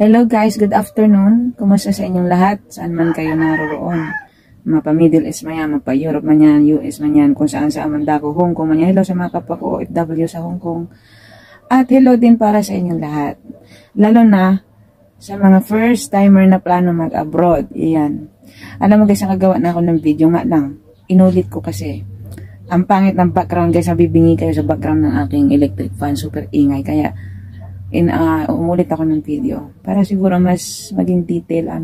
Hello guys, good afternoon. Kumusta sa inyong lahat? Saan man kayo naroon? Mapa Middle East man yan, mapa Europe man yan, US man yan, kung saan man dako, Hong Kong man yan. Hello sa mga kapwa ko OFW sa Hong Kong. At hello din para sa inyong lahat. Lalo na sa mga first timer na plano mag-abroad. Iyan. Alam mo guys, nakagawa na ako ng video nga lang. Inulit ko kasi. Ang pangit ng background guys, nabibingi kayo sa background ng aking electric fan. Super ingay. Kaya umulit ako ng video para siguro mas maging detail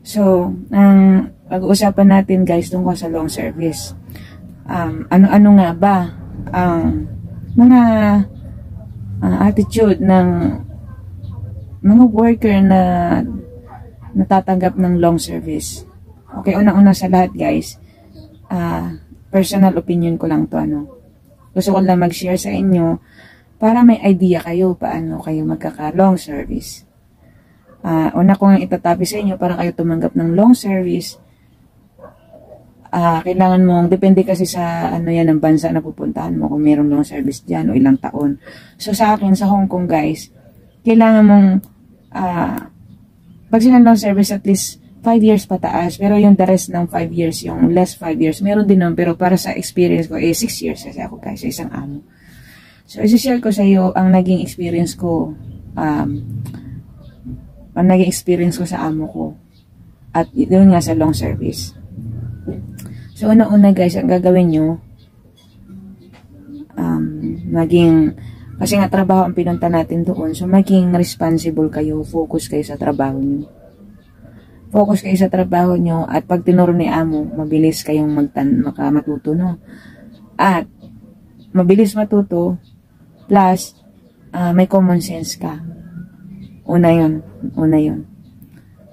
So, ang pag-uusapan natin guys tungkol sa long service. Ano nga ba ang mga attitude ng mga worker na natatanggap ng long service? Okay, una-una sa lahat guys, personal opinion ko lang to Gusto ko lang mag-share sa inyo para may idea kayo paano kayo magkaka-long service. Una ko nga itatabi sa inyo para kayo tumanggap ng long service. Kailangan mong, depende kasi sa yan ang bansa na pupuntahan mo kung mayroong long service dyan o ilang taon. So sa akin, sa Hong Kong guys, kailangan mong, pag sinang long service at least 5 years pataas, pero yung the rest ng 5 years, yung less 5 years, meron din naman, pero para sa experience ko, 6 years kasi ako guys, sa isang amo. So, isi-share ko sa iyo ang naging experience ko, sa amo ko. At doon nga sa long service. So, una-una guys, ang gagawin nyo, kasi nga trabaho ang pinunta natin doon, so maging responsible kayo, focus kayo sa trabaho nyo. Focus kayo sa trabaho nyo, at pag tinuro ni amo, mabilis kayong matuto, no? At, mabilis matuto, plus, may common sense ka. Una yun.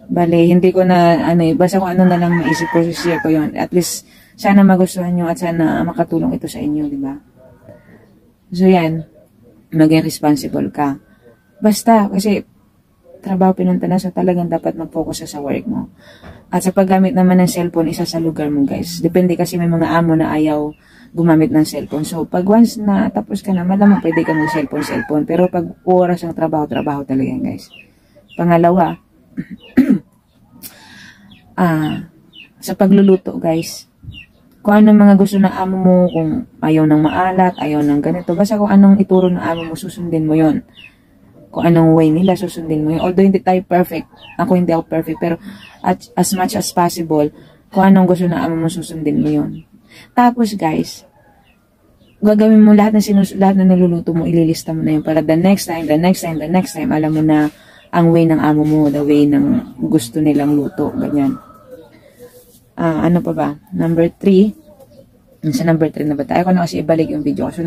Bale, hindi ko na, basta kung ano na lang maisip ko, share ko yun. At least, sana magustuhan nyo at sana makatulong ito sa inyo, di ba? So, yan. Maging responsible ka. Basta, kasi, trabaho pinunta na, so talagang dapat mag-focus sa work mo. At sa paggamit naman ng cellphone, isa sa lugar mo, guys. Depende kasi may mga amo na ayaw gumamit ng cellphone. So, pag once na tapos ka na, malamang pwede ka mag-cellphone. Pero pag oras ng trabaho talaga yan, guys. Pangalawa, sa pagluluto, guys, kung anong mga gusto ng amo mo, kung ayaw ng maalat, ayaw ng ganito, basta kung anong ituro ng amo mo, susundin mo yon. Kung anong way nila, susundin mo yun. Although hindi tayo perfect, ako hindi ako perfect, pero as much as possible, kung anong gusto ng amo mo, susundin mo yun. Tapos guys, gagawin mo lahat na niluluto mo, ililista mo na yun para the next time, alam mo na ang way ng amo mo, the way ng gusto nilang luto, ganyan. Ano pa ba? Number 3, sa number 3 na ba tayo? Ako na kasi ibalik yung video kasi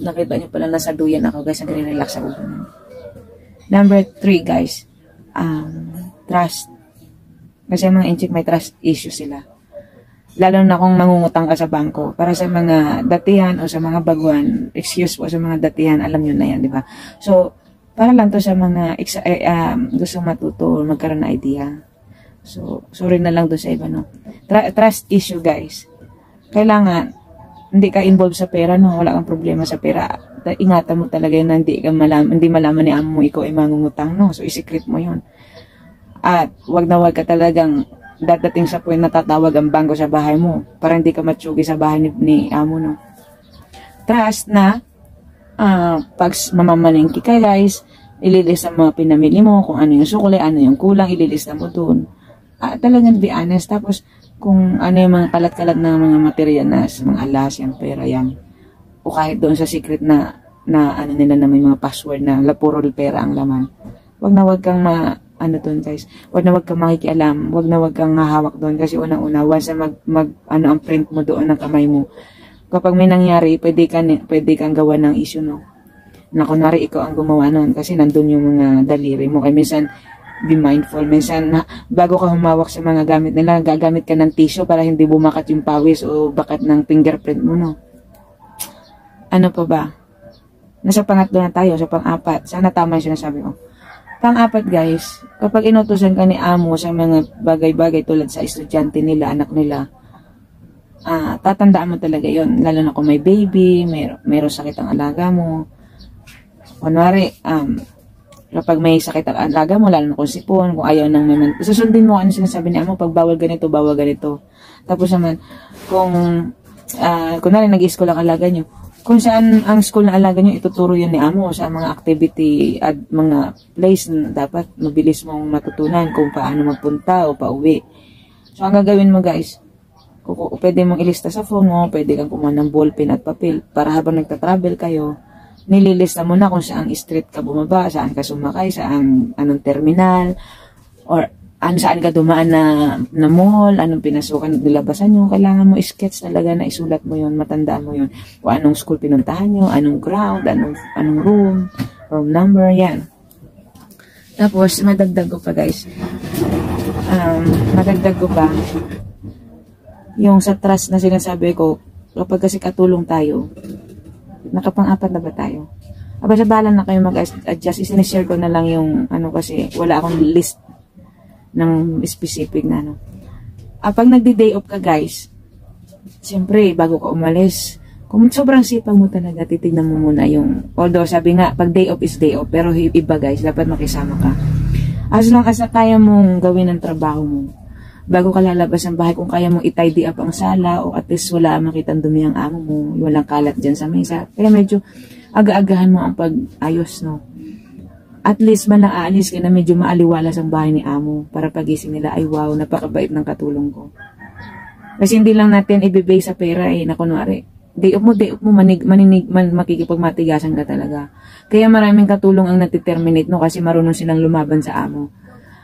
nakita nyo pala nasa duyan ako guys, nagre-relax ako. Number 3 guys, trust. Kasi mga inchik may trust issue sila. Lalo na kung mangungutang ka sa bangko. Para sa mga datihan o sa mga baguhan, excuse po sa mga datihan, alam nyo na yan, di ba? So, para lang to sa mga gusto matuto, magkaroon na idea. So, sorry na lang doon sa iba, no? Trust issue, guys. Kailangan, hindi ka involved sa pera, no? Wala kang problema sa pera. Ingatan mo talaga yun na hindi malaman ni amo mo ikaw ay mangungutang, no? So, isikret mo yun. At, wag na wag ka talagang dadating sa point na tatawag ang bangko sa bahay mo para hindi ka matsugi sa bahay ni amo, no? Trust na pag mamamalingki ka guys, ililista mo mga pinamili mo, kung ano yung sukli, ano yung kulang, ililista mo doon. Talagang be honest. Tapos kung ano yung mga kalat-kalat na mga material na mga alas, yung pera yan, o kahit doon sa secret na ano nila na may mga password na puro pera ang laman, wag kang doon guys, wag na wag kang makikialam, wag na wag kang hahawak doon kasi unang-una, once na ang print mo doon ng kamay mo, kapag may nangyari, pwede kang gawa ng issue, no? Na kunwari ikaw ang gumawa nun kasi nandun yung mga daliri mo. Kaya minsan, be mindful. Minsan, bago ka humawak sa mga gamit nila, gagamit ka ng tissue para hindi bumakat yung pawis o bakat ng fingerprint mo, no? Ano pa ba? Nasa pangatlo na tayo, sa pang-apat. Sana tama yung sinasabi ko. Pang-apat guys, kapag inutusan ka ni amo sa mga bagay-bagay tulad sa estudyante nila, anak nila, tatandaan mo talaga yon, lalo na kung may baby, mayroong sakit ang alaga mo. Kunwari, Kapag may sakit ang alaga mo, lalo na kung sipon, kung ayaw nang may susundin mo ano sinasabi ni amo, pag bawal ganito, bawal ganito. Tapos naman, kung kunwari nag-i-school ang alaga nyo, kung saan ang school na alaga nyo, ituturo yun ni amo sa mga activity at mga place na dapat mabilis mong matutunan kung paano magpunta o pauwi. So, ang gagawin mo guys, pwede mong ilista sa phone mo, pwede kang kumuha ng ballpen at papel para habang nagta-travel kayo, nililista mo na kung saan street ka bumaba, saan ka sumakay, saan anong terminal, or saan ka dumaan na mall, anong pinasukan, nilabasan nyo. Kailangan mo sketch talaga na isulat mo yun, matandaan mo yun. Kung anong school pinuntahan nyo, anong ground, anong room number, yan. Tapos, madagdag ko pa guys. Madagdag ko pa, yung sa trust na sinasabi ko, kapag kasi katulong tayo, nakapang-apat na ba tayo? Aba, sa bahala na kayo mag-adjust. Isinishare ko na lang yung, kasi wala akong list ng specific na pag nagdi-day off ka guys, siyempre, bago ka umalis, kung sobrang sipag mo talaga, titignan mo muna yung, although sabi nga, pag day off is day off, pero iba guys, dapat makisama ka. As long as kaya mong gawin ang trabaho mo, bago ka lalabas ng bahay, kung kaya mong i-tidy up ang sala, o at least wala makitang dumi ang amo mo, walang kalat dyan sa mesa, kaya medyo aga-agahan mo ang pag-ayos, no? At least man aalis ka na medyo maaliwalas ang bahay ni amo, para pagising nila, ay wow, napakabait ng katulong ko. Kasi hindi lang natin ibibay sa pera na kunwari, day off mo, makikipagmatigasan ka talaga. Kaya maraming katulong ang natiterminate, no, kasi marunong silang lumaban sa amo.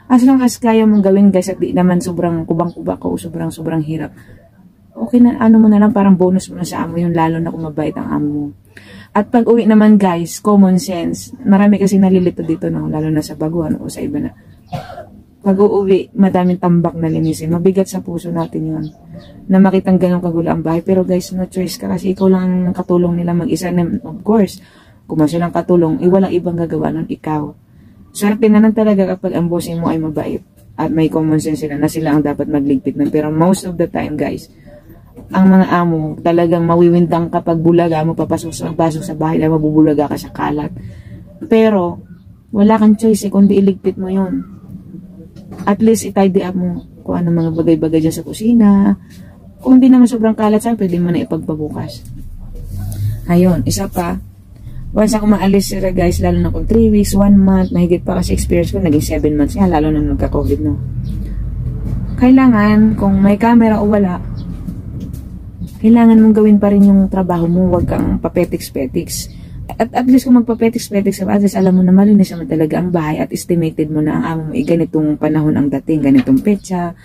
As long as kaya mong gawin guys, at di naman sobrang kubang-kuba ko, sobrang hirap, okay na, mo na lang, parang bonus mo na sa amo yun, lalo na kung mabait ang amo mo. At pag uwi naman guys, common sense, marami kasi nalilito dito, no, lalo na sa baguhan o sa iba na. Pag uuwi, madaming tambak na linisin, mabigat sa puso natin yun, na makitang ganun kagulo ang bahay. Pero guys, no choice ka, kasi ikaw lang ang katulong nila mag-isa. Of course, kung silang katulong, walang ibang gagawa nun, ikaw. Swerte na lang talaga kapag ang bossing mo ay mabait at may common sense sila na sila ang dapat magligpit nun. Pero most of the time guys, ang mga amo talagang mawiwindang kapag bulaga mo papasok sa bahay na mabubulaga ka sa kalat. Pero wala kang choice kundi iligpit mo yun. At least i-tidy up mo kung ano mga bagay-bagay dyan sa kusina. Kung hindi naman sobrang kalat saan, pwede mo na ipagpabukas. Ayun, isa pa, once ako maalis sila guys, lalo na kung 3 weeks, 1 month, mahigit pa kasi experience ko, naging 7 months nga, lalo na nagka-COVID, no. Kailangan, kung may camera o wala, kailangan mong gawin pa rin yung trabaho mo, huwag kang papetiks-petiks. At least kung magpapetiks-petiks, at least alam mo na malinis naman talaga ang bahay at estimated mo na ang amo mo, ganitong panahon ang dating, ganitong petsa.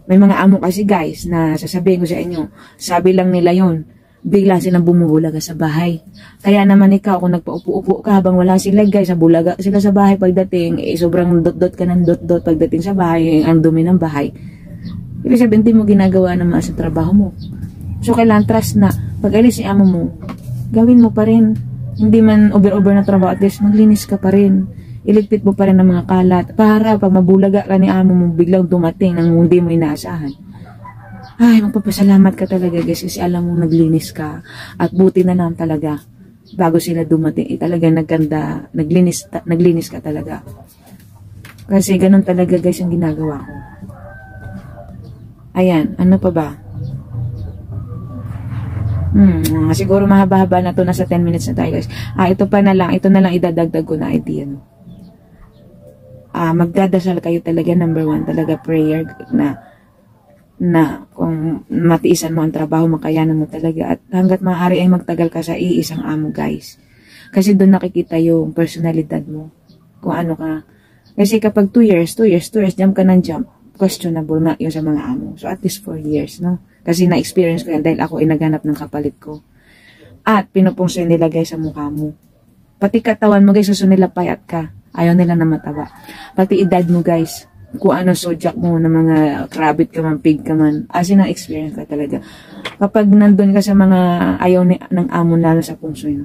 May mga amo kasi guys, na sasabihin ko sa inyo, sabi lang nila yon, bigla silang bumubulaga sa bahay. Kaya naman ikaw, kung nagpaupo-upo ka habang wala sila guys, bulaga sila sa bahay pagdating, sobrang dot-dot ka ng dot-dot pagdating sa bahay, ang dumi ng bahay. Ibig sabihin, hindi mo ginagawa naman sa trabaho mo. So, kailangan trust na, pag alis si amo mo, gawin mo pa rin. Hindi man over-over na trabaho, at least maglinis ka pa rin. Iligpit mo pa rin ng mga kalat. Para pag mabulaga ka ni amo mo, biglang dumating nang hindi mo inaasahan. Ay, magpapasalamat ka talaga guys, kasi alam mo naglinis ka. At buti na lang talaga, bago sila dumating, talaga nagkanda, naglinis ka talaga. Kasi ganun talaga guys ang ginagawa ko. Ayan, ano pa ba? Siguro mahaba-haba na to, nasa 10 minutes na tayo guys. Ito na lang idadagdag ko na idea. Magdadasal kayo talaga, number 1, talaga prayer na kung matiisan mo ang trabaho, makayanan mo talaga. At hanggat maaari ay magtagal ka sa iisang amo guys. Kasi doon nakikita yung personalidad mo. Kung ano ka. Kasi kapag 2 years, jump ka ng jump, questionable nga yun sa mga amo. So at least 4 years, no? Kasi na-experience ko yan dahil ako ay naghanap ng kapalit ko. At pinupungso nila guys sa mukha mo. Pati katawan mo guys, gusto nila payat ka. Ayaw nila na mataba. Pati edad mo guys, kung ano sojak mo na mga rabbit ka man, pig ka man. As in, na-experience ka talaga. Kapag nandun ka sa mga ayaw ng amo lalo sa pungso yun,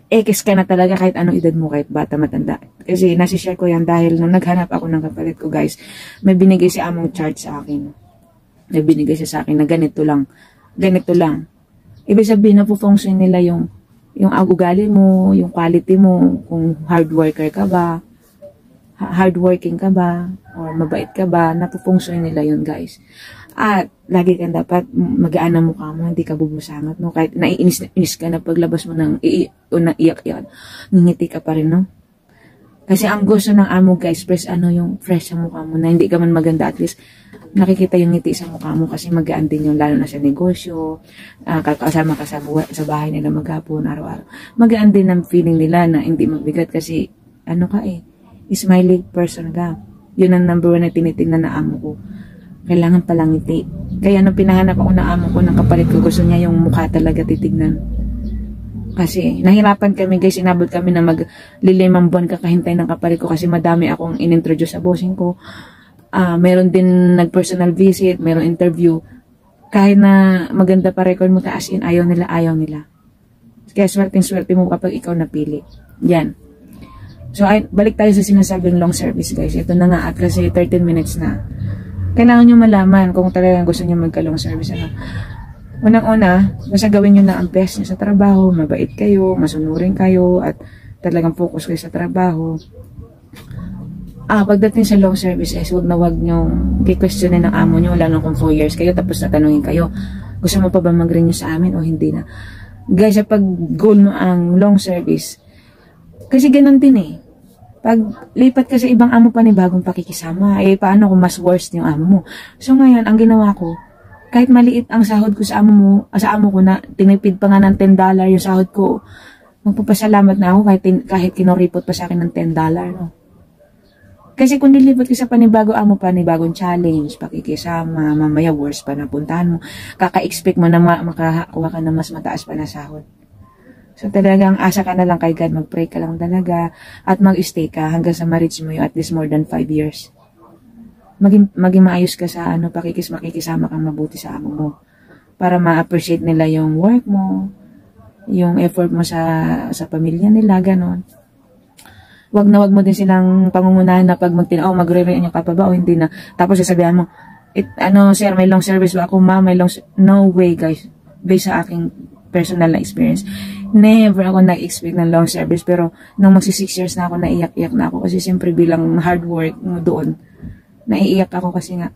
X ka na talaga kahit anong edad mo, kahit bata, matanda. Kasi nasishare ko yan dahil nung naghanap ako ng kapalit ko guys, may binigay si among chart sa akin. May binigay siya sa akin na ganito lang. Ibig sabihin na po-function nila yung ugali mo, yung quality mo, kung hard worker ka ba, hardworking ka ba, or mabait ka ba, napupunction nila yun, guys. At lagi kang dapat magaan ang mukha mo, hindi ka bubusangot, no? Kahit naiinis ka na paglabas mo ng iyak-iyak, ngingiti ka pa rin, no? Kasi ang gusto ng amo, guys, yung fresh sa mukha mo, na hindi ka man maganda, at least nakikita yung ngiti sa mukha mo, kasi magaan din yung, lalo na sa negosyo, kasama ka sa bahay nila maghapon, araw-araw. Magaan din ang feeling nila na hindi mabigat, kasi smiley person ka. Yun ang number 1 na tinitingnan na amo ko. Kailangan palang ngiti. Kaya nung pinahanap ako na amo ko ng kapalit ko, gusto niya yung mukha talaga titignan. Kasi nahirapan kami, guys, inabot kami na mag-5 buwan kakahintay ng kapalit ko, kasi madami akong inintroduce sa bossing ko. Meron din nag-personal visit, meron interview. Kahit na maganda pa record mo, taas in, ayaw nila. Kaya swerte mo kapag ikaw napili. Yan. So, balik tayo sa sinasabing long service, guys. Ito na nga, at kasi 13 minutes na. Kailangan nyo malaman kung talagang gusto nyo magka-long service. Unang-una, basta gawin nyo na ang best nyo sa trabaho, mabait kayo, masunurin kayo, at talagang focus kayo sa trabaho. Pagdating sa long services, huwag nyo i-questionin ng amo nyo, lalo kung 4 years kayo, tapos natanungin kayo, gusto mo pa ba mag-renew sa amin o hindi na? Guys, pag goal mo ang long service, kasi ganun din eh. Pag lipat ka sa ibang amo, panibagong pakikisama, paano kung mas worst yung amo mo? So ngayon, ang ginawa ko, kahit maliit ang sahod ko sa amo ko na tinipid pa nga ng $10 yung sahod ko, magpapasalamat na ako kahit kinoripot pa sa akin ng $10, no? Kasi kung nilipat ka sa panibagong challenge, pakikisama, mamaya worse pa napuntahan mo, kaka-expect mo na makakuha ka na mas mataas pa na sahod. So talagang asa ka na lang kay God, mag-pray ka lang talaga, at mag-stay ka hanggang sa ma-reach mo yung at least more than 5 years. Maging maayos ka sa makikisama kang mabuti sa amo mo, para ma-appreciate nila yung work mo, yung effort mo sa pamilya nila, ganon. Wag mo din silang pangungunahan na pag magre-renew ka pa ba o hindi na. Tapos sasabihan mo, sir, may long service ba ako, ma'am, may long no way, guys. Based sa aking personal na experience, never ako nag-expect ng long service. Pero nung magsi 6 years na ako, naiyak-iyak na ako. Kasi siyempre bilang hard work mo doon, naiiyak ako kasi nga,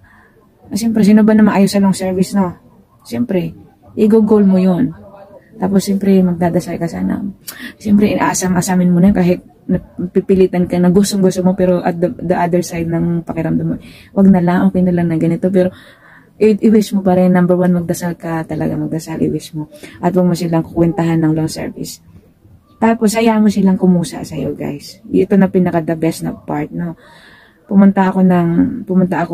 siyempre, sino ba na maayos sa long service, no? Siyempre, i-goal mo yun. Tapos siyempre, magdadasal ka sana. Siyempre, inaasam-asamin mo na kahit pipilitan ka na gustong-gusto mo, pero at the other side ng pakiramdam mo, wag na lang, okay na lang na ganito. Pero i-wish mo pa rin, number 1, magdasal ka, talaga magdasal, i-wish mo. At huwag mo silang kukwentahan ng long service. Tapos, hayaan mo silang kumusa sa'yo, guys. Ito na pinaka-the best na part, no? Pumunta ako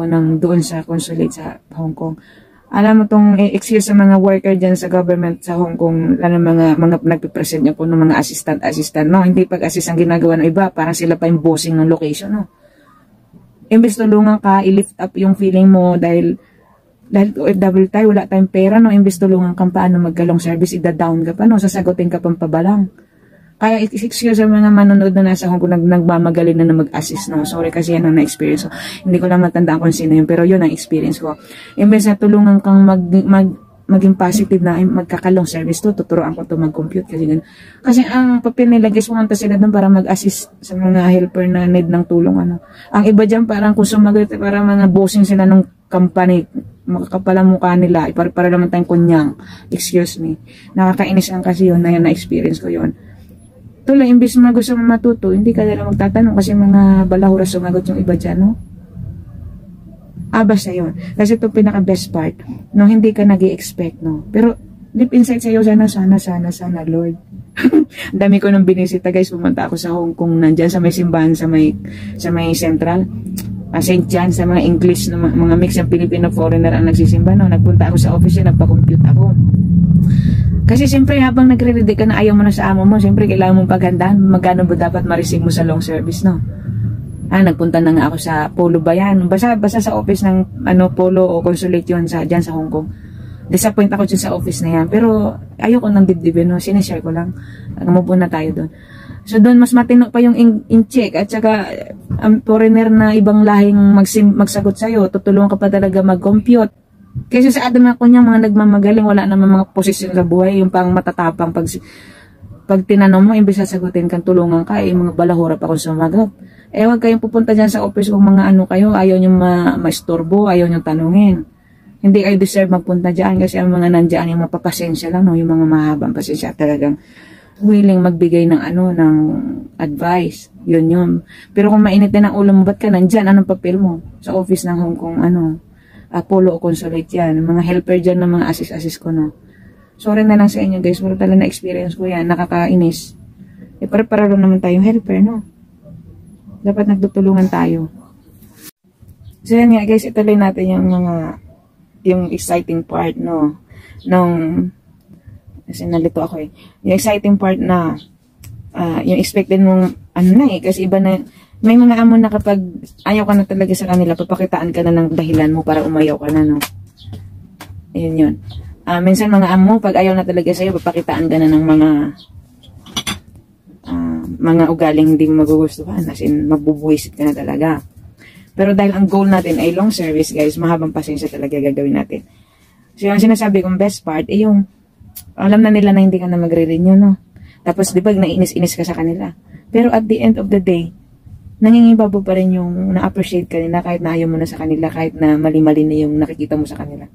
ng doon sa consulate sa Hong Kong. Alam mo tong excuse sa mga worker dyan sa government sa Hong Kong, lalo mga nagpipresent niya po ng mga assistant, no? Hindi pag-assist ang ginagawa ng iba, parang sila pa yung bossing ng location, no? Imbes tulungan ka, i-lift up yung feeling mo dahil OFW tayo, wala tayong pera, no? Imbes tulungan kang paano magka-long service, ida-down ka pa, no? Sasagutin ka pang pabalang. Kaya excuse sa mga manonood na nasa Hong Kong, nagmamagaling na mag-assist, no? Sorry kasi yan ang na-experience ko. Hindi ko lang matandaan kung sino yun, pero yun ang experience ko. Imbes na tulungan kang maging positive na magkakalong service to, tuturuan ko to mag-compute kasi ganun. Kasi ang papel nila, guys, pumunta sila doon para mag-assist sa mga helper na need ng tulong, ano. Ang iba dyan, parang kung sumagot, parang mga bossing sila ng company, makakapala mukha nila, para naman tayong kunyang. Excuse me. Nakakainis lang kasi yun, na-experience ko yun. Tuloy, imbis na gusto mo matuto, hindi ka nila magtatanong kasi mga balahura sumagot yung iba dyan, no? Basta yun. Kasi ito pinaka-best part, no? Hindi ka nag-i-expect, no? Pero, deep inside sa'yo, sana, Lord. Dami ko nang binisita, guys. Pumunta ako sa Hong Kong, nandyan sa may simbahan, sa may Central. St. John, sa mga English, mga mix ng Filipino foreigner ang nagsisimba, no? Nagpunta ako sa office, nagpa-compute ako. Kasi siyempre habang nagre-ready ka na ayaw mo na sa amo mo, siyempre kailangan mong paghandaan magkano ba dapat ma-receive mo sa long service, no? Nagpunta na nga ako sa Polo ba yan? Basta sa office ng Polo o consulate yun dyan sa Hong Kong. Disappoint ako dyan sa office na yan. Pero ayoko nang dibdibin, no? Sinishare ko lang. Move na tayo doon. So doon mas matino pa yung in-check at saka ang foreigner na ibang lahing magsagot sa'yo, tutulungan ka pa talaga mag-compute. Kasi sa atin mga kunyang mga nagmamagaling, wala naman mga posisyon sa buhay, yung pang matatapang pag tinanong mo, imbes sasagutin kang tulungan ka, mga balahura pa kung sumagot. Huwag kayong pupunta dyan sa office kung mga ano kayo, ayaw nyo ma-istorbo, ayaw nyo tanungin. Hindi kayo deserve magpunta dyan kasi ang mga nandyan, yung mapapasensya lang, no? Yung mga mahabang pasensya talagang willing magbigay ng ng advice. Yun. Pero kung mainit din ang ulo mo, ba't ka nandyan? Anong papel mo? Sa office ng Hong Kong, Apollo o Consulate yan. Mga helper dyan ng mga assist ko, no? Sorry na lang sa inyo, guys. Pero talaga na-experience ko yan. Nakakainis. Para naman tayong helper, no? Dapat nagtutulungan tayo. So, yan nga, guys. Ituloy natin yung exciting part, no? Kasi nalito ako eh. Yung exciting part na, yung expected mong, kasi iba na, may mga amo na kapag ayaw ka na talaga sa kanila, papakitaan ka na ng dahilan mo para umayaw ka na, no? Yun. Minsan mga amo, pag ayaw na talaga sa'yo, papakitaan ka na ng mga ugaling hindi mo magugustuhan, as in, magbubuwisit ka na talaga. Pero dahil ang goal natin ay long service, guys, mahabang pasensya talaga gagawin natin. So, yung sinasabi kong best part, yung alam na nila na hindi ka na magre-renew, no? Tapos, di ba, naiinis-inis ka sa kanila. Pero at the end of the day, nangingibabo pa rin yung na-appreciate ka nila kahit na ayaw mo na sa kanila, kahit na mali-mali na yung nakikita mo sa kanila.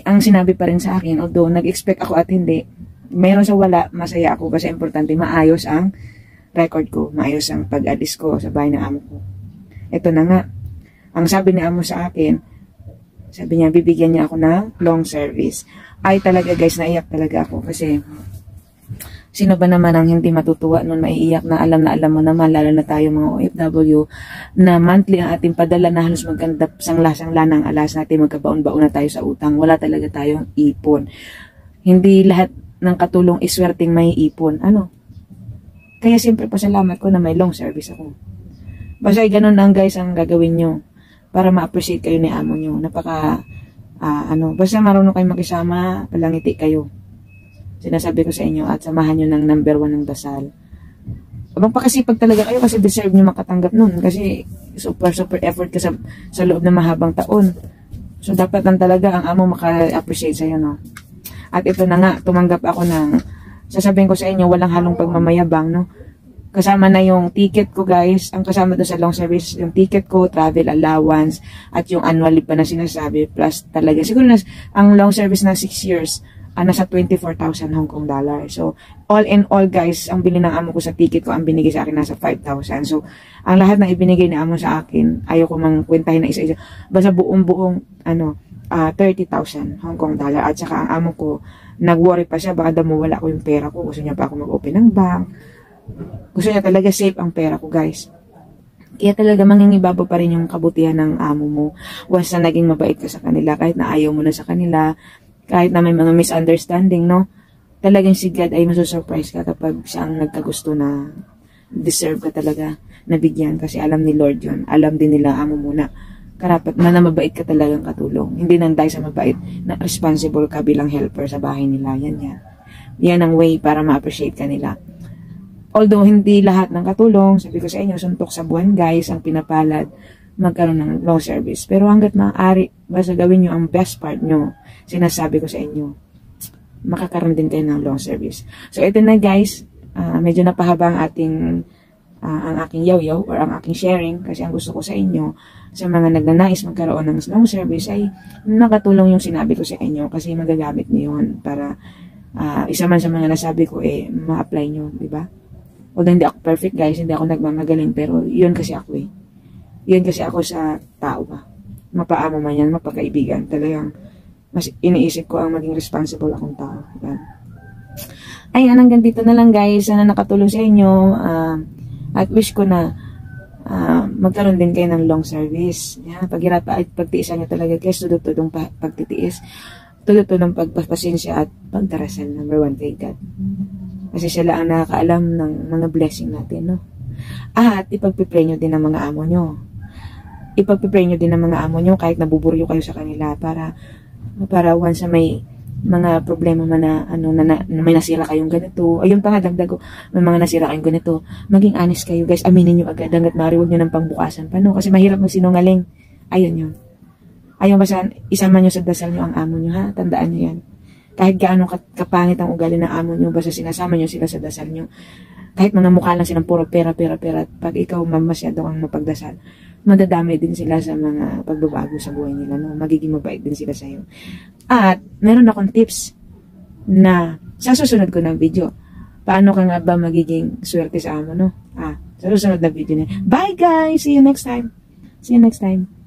Ang sinabi pa rin sa akin, although nag-expect ako at hindi, mayroon sa wala, masaya ako kasi importante, maayos ang record ko, maayos ang pag-alis ko sa bahay ng amo ko. Ito na nga, ang sabi ni amo sa akin, sabi niya, bibigyan niya ako ng long service. Ay talaga guys, naiyak talaga ako kasi sino ba naman ang hindi matutuwa nun maiiyak na alam mo naman, lalo na tayo mga OFW, na monthly ang ating padala na halos magkanda sangla-sangla ng alas natin, magkabaon-baon na tayo sa utang. Wala talaga tayong ipon. Hindi lahat ng katulong iswerteng may ipon. Kaya siyempre pasalamat ko na may long service ako. Basta ganun lang guys ang gagawin nyo para ma-appreciate kayo ni amo nyo. Basta marunong kayo makisama, palangiti kayo. Sinasabi ko sa inyo at samahan nyo ng number 1 ng dasal. Magpakasipag talaga kayo kasi deserve nyo makatanggap nun. Kasi super effort ka sa loob ng mahabang taon. So dapat lang talaga ang amo maka-appreciate sa'yo, no? At ito na nga, tumanggap ako sasabihin ko sa inyo, walang halong pagmamayabang, no? Kasama na yung ticket ko, guys. Ang kasama doon sa long service, yung ticket ko, travel allowance, at yung annual leave pa na sinasabi, plus talaga. Siguro ang long service na 6 years, nasa 24,000 Hong Kong dollar. So, all in all, guys, ang bili ng amo ko sa ticket ko, ang binigay sa akin nasa 5,000. So, ang lahat na ibinigay ni amo sa akin, ayoko mang kwentahin na isa-isa. Basta buong 30,000 Hong Kong dollar. At saka ang amo ko, nag-worry pa siya, baka mawala ko yung pera ko. Gusto niya pa ako mag-open ng bank. Gusto niya talaga safe ang pera ko, guys. Kaya talaga mangingibabaw pa rin yung kabutihan ng amo mo. Once na naging mabait ka sa kanila, kahit na ayaw mo na sa kanila, kahit na may mga misunderstanding, no? Talagang si God ay masusurprise ka kapag siya ang nagkagusto na deserve ka talaga na bigyan. Kasi alam ni Lord yun. Alam din nila amo muna. Karapat na mabait ka talagang katulong. Hindi nang dahil sa mabait na responsible ka bilang helper sa bahay nila. Yan ang way para ma-appreciate ka nila. Although hindi lahat ng katulong, sabi ko sa inyo, suntok sa buwan guys, ang pinapalad, magkaroon ng long service. Pero hanggat maaari, basta gawin nyo ang best part nyo, sinasabi ko sa inyo, makakaroon din kayo ng long service. So ito na guys, medyo napahaba ang aking yaw-yaw or ang aking sharing kasi ang gusto ko sa inyo, sa mga nagnanais magkaroon ng long service ay nakatulong yung sinabi ko sa inyo kasi magagamit niyo yun para isa man sa mga nasabi ko ma-apply nyo, di ba? Although hindi ako perfect guys, hindi ako nagmamagaling, pero yun kasi ako Yun kasi ako sa tao ba. Mapaamo man yan, mapagkaibigan. Talagang mas iniisip ko ang maging responsible akong tao. Yan. Ay, hanggang dito na lang guys. Sana nakatulong sa inyo. At wish ko na magkaroon din kayo ng long service. Yan, paghirap at pagtiisan nyo talaga guys. Tudod-tudong pagtitiis. Tudod-tudong pagpapasensya at pagdarasal. Number 1 kay God. Kasi sila ang nakakaalam ng mga blessing natin, no? At ipagpipray nyo din ng mga amo nyo. Ipagpipray nyo din ng mga amo nyo kahit nabuburyo kayo sa kanila para once na may mga problema man na may nasira kayong ganito. Ayun pa nga, dagdag ko, may mga nasira kayong ganito. Maging honest kayo, guys. Aminin nyo agad hanggat maaari, huwag nyo ng pangbukasan pa, no? Kasi mahirap magsinungaling. Ayun yun. Ayun basta, isama nyo sa dasal nyo ang amo nyo, ha? Tandaan nyo yan. Kahit gaano kapangit ang ugali ng amo nyo, basta sinasama nyo sila sa dasal nyo. kahit mga mukha lang silang puro pera, pag ikaw masyado kang mapagdasal, madadami din sila sa mga pagbabago sa buhay nila, no? Magiging mabait din sila sa'yo. At, meron akong tips na sa susunod ko ng video. Paano ka nga ba magiging swerte sa amo, no? Sa susunod na video na. Bye guys! See you next time! See you next time!